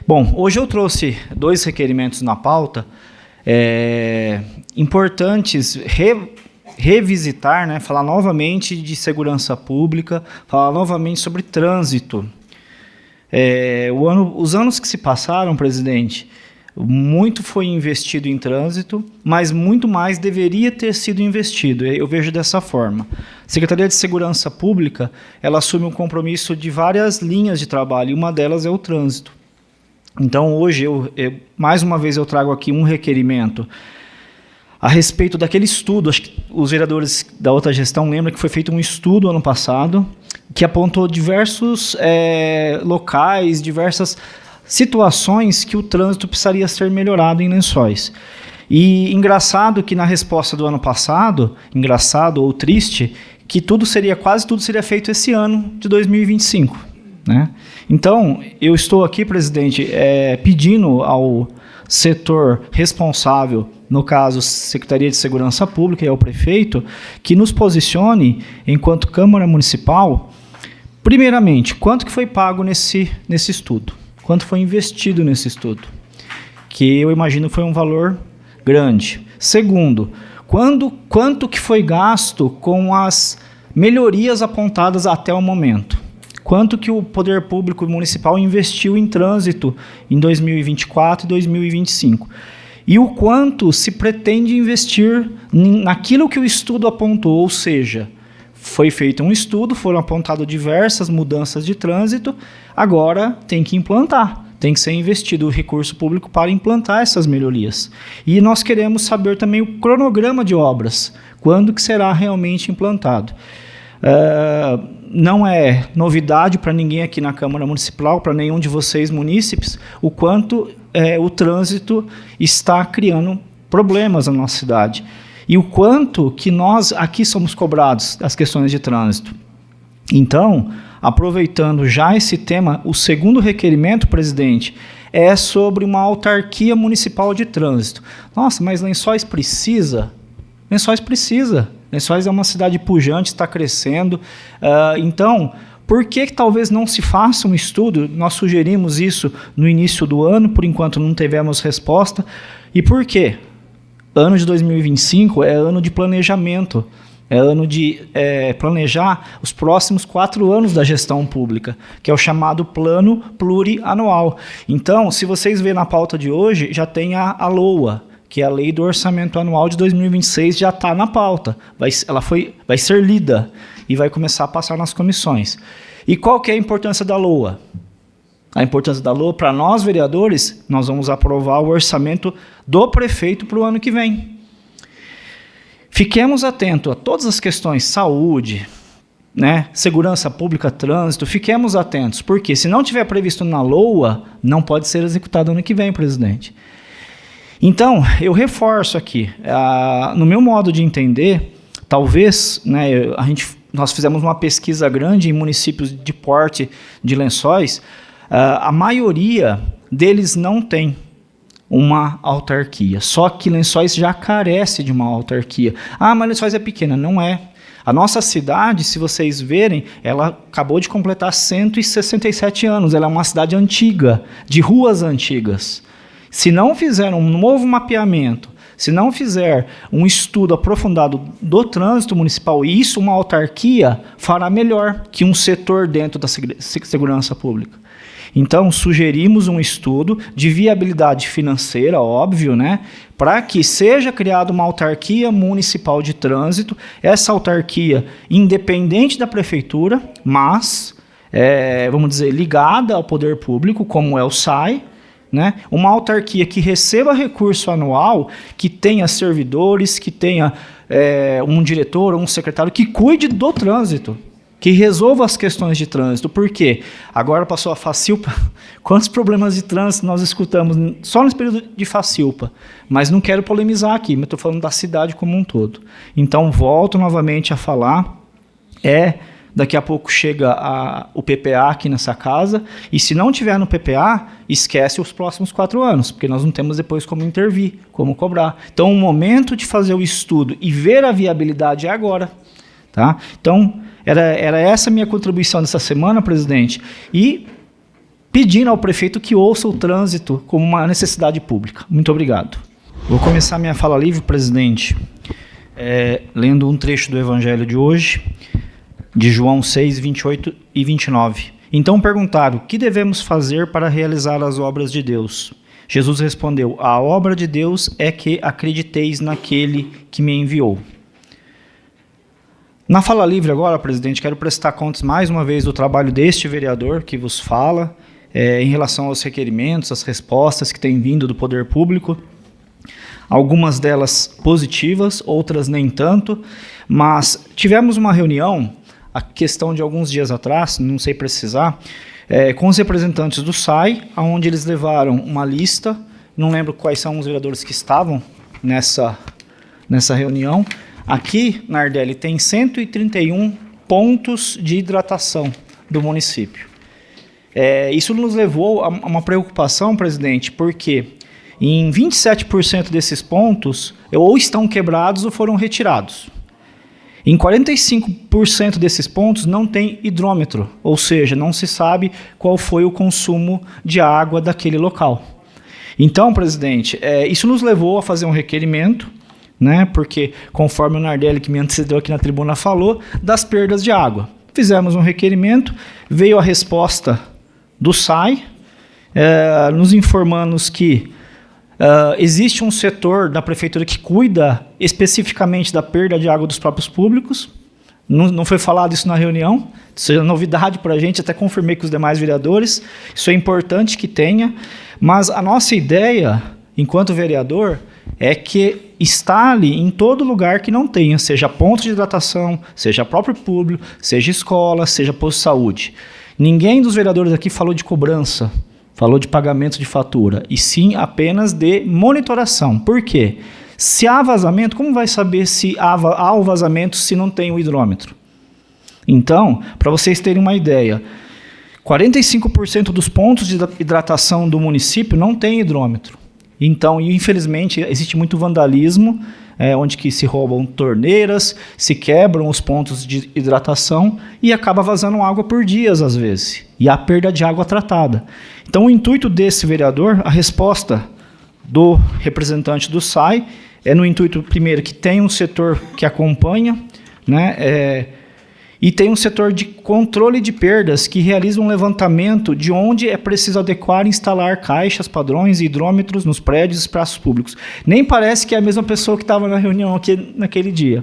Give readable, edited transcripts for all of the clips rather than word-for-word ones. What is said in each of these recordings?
Bom, hoje eu trouxe 2 requerimentos na pauta importantes revisitar, né, falar novamente de segurança pública, falar novamente sobre trânsito. Os anos que se passaram, presidente, muito foi investido em trânsito, mas muito mais deveria ter sido investido. Eu vejo dessa forma. A Secretaria de Segurança Pública, ela assume um compromisso de várias linhas de trabalho, e uma delas é o trânsito. Então, hoje, mais uma vez, eu trago aqui um requerimento a respeito daquele estudo. Acho que os vereadores da outra gestão lembram que foi feito um estudo ano passado, que apontou diversos locais, diversas situações que o trânsito precisaria ser melhorado em Lençóis. E engraçado que na resposta do ano passado, engraçado ou triste, que quase tudo seria feito esse ano de 2025. Né? Então, eu estou aqui, presidente, pedindo ao setor responsável, no caso, Secretaria de Segurança Pública e ao prefeito, que nos posicione, enquanto Câmara Municipal, primeiramente, quanto que foi pago nesse estudo? Quanto foi investido nesse estudo? Que eu imagino foi um valor grande. Segundo, quanto que foi gasto com as melhorias apontadas até o momento? Quanto que o Poder Público Municipal investiu em trânsito em 2024 e 2025? E o quanto se pretende investir naquilo que o estudo apontou, ou seja, foi feito um estudo, foram apontadas diversas mudanças de trânsito, agora tem que implantar, tem que ser investido o recurso público para implantar essas melhorias. E nós queremos saber também o cronograma de obras, quando que será realmente implantado. Não é novidade para ninguém aqui na Câmara Municipal, para nenhum de vocês munícipes, o quanto o trânsito está criando problemas na nossa cidade. E o quanto que nós aqui somos cobrados das questões de trânsito. Então, aproveitando já esse tema, o segundo requerimento, presidente, é sobre uma autarquia municipal de trânsito. Nossa, mas Lençóis precisa? Lençóis precisa. Lençóis é uma cidade pujante, está crescendo. Então, por que talvez não se faça um estudo? Nós sugerimos isso no início do ano, por enquanto não tivemos resposta. E por quê? Ano de 2025 é ano de planejamento, é ano de planejar os próximos 4 anos da gestão pública, que é o chamado plano plurianual. Então, se vocês verem na pauta de hoje, já tem a LOA, que é a Lei do Orçamento Anual de 2026, já está na pauta, vai ser lida e vai começar a passar nas comissões. E qual que é a importância da LOA? A importância da LOA, para nós, vereadores, nós vamos aprovar o orçamento do prefeito para o ano que vem. Fiquemos atentos a todas as questões, saúde, né, segurança pública, trânsito, fiquemos atentos, porque se não tiver previsto na LOA, não pode ser executado ano que vem, presidente. Então, eu reforço aqui, no meu modo de entender, talvez, né, nós fizemos uma pesquisa grande em municípios de porte de Lençóis. A maioria deles não tem uma autarquia, só que Lençóis já carece de uma autarquia. Mas Lençóis é pequena. Não é. A nossa cidade, se vocês verem, ela acabou de completar 167 anos, ela é uma cidade antiga, de ruas antigas. Se não fizer um novo mapeamento, se não fizer um estudo aprofundado do trânsito municipal, e isso uma autarquia fará melhor que um setor dentro da segurança pública. Então, sugerimos um estudo de viabilidade financeira, óbvio, né, para que seja criada uma autarquia municipal de trânsito, essa autarquia independente da prefeitura, mas, vamos dizer, ligada ao poder público, como é o SAI, né, uma autarquia que receba recurso anual, que tenha servidores, que tenha um diretor ou um secretário que cuide do trânsito, que resolva as questões de trânsito. Por quê? Agora passou a Facilpa. Quantos problemas de trânsito nós escutamos só nesse período de Facilpa? Mas não quero polemizar aqui, mas estou falando da cidade como um todo. Então, volto novamente a falar. Daqui a pouco chega o PPA aqui nessa casa, e se não tiver no PPA, esquece os próximos 4 anos, porque nós não temos depois como intervir, como cobrar. Então, o momento de fazer o estudo e ver a viabilidade é agora. Tá? Então, era essa a minha contribuição dessa semana, presidente. E pedindo ao prefeito que ouça o trânsito como uma necessidade pública. Muito obrigado. Vou começar minha fala livre, presidente, lendo um trecho do Evangelho de hoje, de João 6, 28 e 29. Então perguntaram: que devemos fazer para realizar as obras de Deus? Jesus respondeu: a obra de Deus é que acrediteis naquele que me enviou. Na fala livre agora, presidente, quero prestar contas mais uma vez do trabalho deste vereador que vos fala, em relação aos requerimentos, às respostas que têm vindo do poder público. Algumas delas positivas, outras nem tanto, mas tivemos uma reunião, a questão de alguns dias atrás, não sei precisar, com os representantes do SAI, onde eles levaram uma lista, não lembro quais são os vereadores que estavam nessa reunião. Aqui, na Nardelli, tem 131 pontos de hidratação do município. Isso nos levou a uma preocupação, presidente, porque em 27% desses pontos ou estão quebrados ou foram retirados. Em 45% desses pontos não tem hidrômetro, ou seja, não se sabe qual foi o consumo de água daquele local. Então, presidente, isso nos levou a fazer um requerimento, né, porque, conforme o Nardelli, que me antecedeu aqui na tribuna, falou, das perdas de água. Fizemos um requerimento, veio a resposta do SAI, nos informando que existe um setor da prefeitura que cuida especificamente da perda de água dos próprios públicos. Não foi falado isso na reunião, isso é novidade para a gente, até confirmei com os demais vereadores, isso é importante que tenha, mas a nossa ideia, enquanto vereador, é que instale em todo lugar que não tenha, seja ponto de hidratação, seja próprio público, seja escola, seja posto de saúde. Ninguém dos vereadores aqui falou de cobrança, falou de pagamento de fatura, e sim apenas de monitoração. Por quê? Se há vazamento, como vai saber se há o vazamento se não tem o hidrômetro? Então, para vocês terem uma ideia, 45% dos pontos de hidratação do município não tem hidrômetro. Então, infelizmente, existe muito vandalismo, onde que se roubam torneiras, se quebram os pontos de hidratação e acaba vazando água por dias, às vezes, e há perda de água tratada. Então, o intuito desse vereador, a resposta do representante do SAI, é no intuito, primeiro, que tem um setor que acompanha, né, e tem um setor de controle de perdas que realiza um levantamento de onde é preciso adequar e instalar caixas, padrões e hidrômetros nos prédios e espaços públicos. Nem parece que é a mesma pessoa que estava na reunião aqui naquele dia.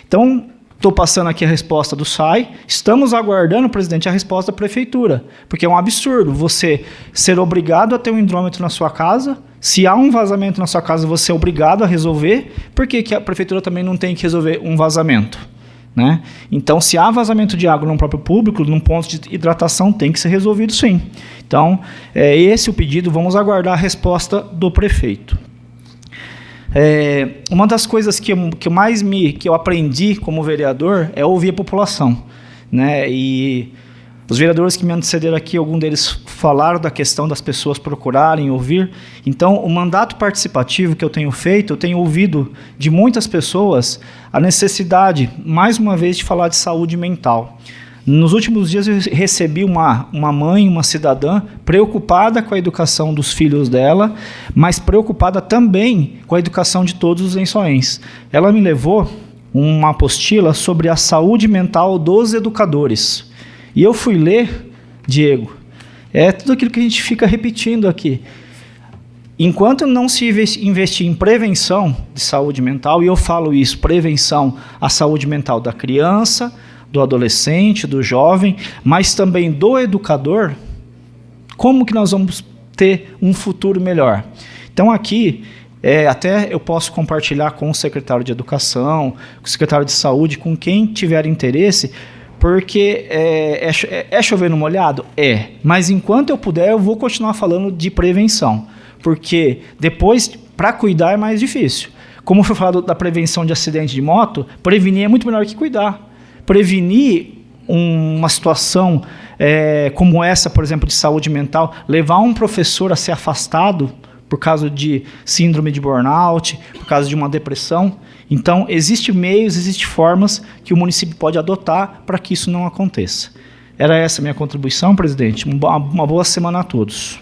Então, estou passando aqui a resposta do SAI, estamos aguardando, presidente, a resposta da prefeitura, porque é um absurdo você ser obrigado a ter um hidrômetro na sua casa. Se há um vazamento na sua casa, você é obrigado a resolver, por que a prefeitura também não tem que resolver um vazamento? Né? Então, se há vazamento de água no próprio público, num ponto de hidratação, tem que ser resolvido sim. Então, esse é o pedido, vamos aguardar a resposta do prefeito. Uma das coisas que eu aprendi como vereador é ouvir a população, né? E os vereadores que me antecederam aqui, algum deles falaram da questão das pessoas procurarem ouvir. Então, o mandato participativo que eu tenho feito, eu tenho ouvido de muitas pessoas a necessidade, mais uma vez, de falar de saúde mental. Nos últimos dias eu recebi uma mãe, uma cidadã, preocupada com a educação dos filhos dela, mas preocupada também com a educação de todos os lençoenses. Ela me levou uma apostila sobre a saúde mental dos educadores. E eu fui ler, Diego, tudo aquilo que a gente fica repetindo aqui. Enquanto não se investir em prevenção de saúde mental, e eu falo isso, prevenção à saúde mental da criança, do adolescente, do jovem, mas também do educador, como que nós vamos ter um futuro melhor? Então aqui, até eu posso compartilhar com o secretário de Educação, com o secretário de Saúde, com quem tiver interesse, porque é chover no molhado? Mas enquanto eu puder, eu vou continuar falando de prevenção, porque depois, para cuidar, é mais difícil. Como foi falado da prevenção de acidente de moto, prevenir é muito melhor que cuidar. Prevenir uma situação como essa, por exemplo, de saúde mental, levar um professor a ser afastado por causa de síndrome de burnout, por causa de uma depressão. Então, existem meios, existem formas que o município pode adotar para que isso não aconteça. Era essa a minha contribuição, presidente. Uma boa semana a todos.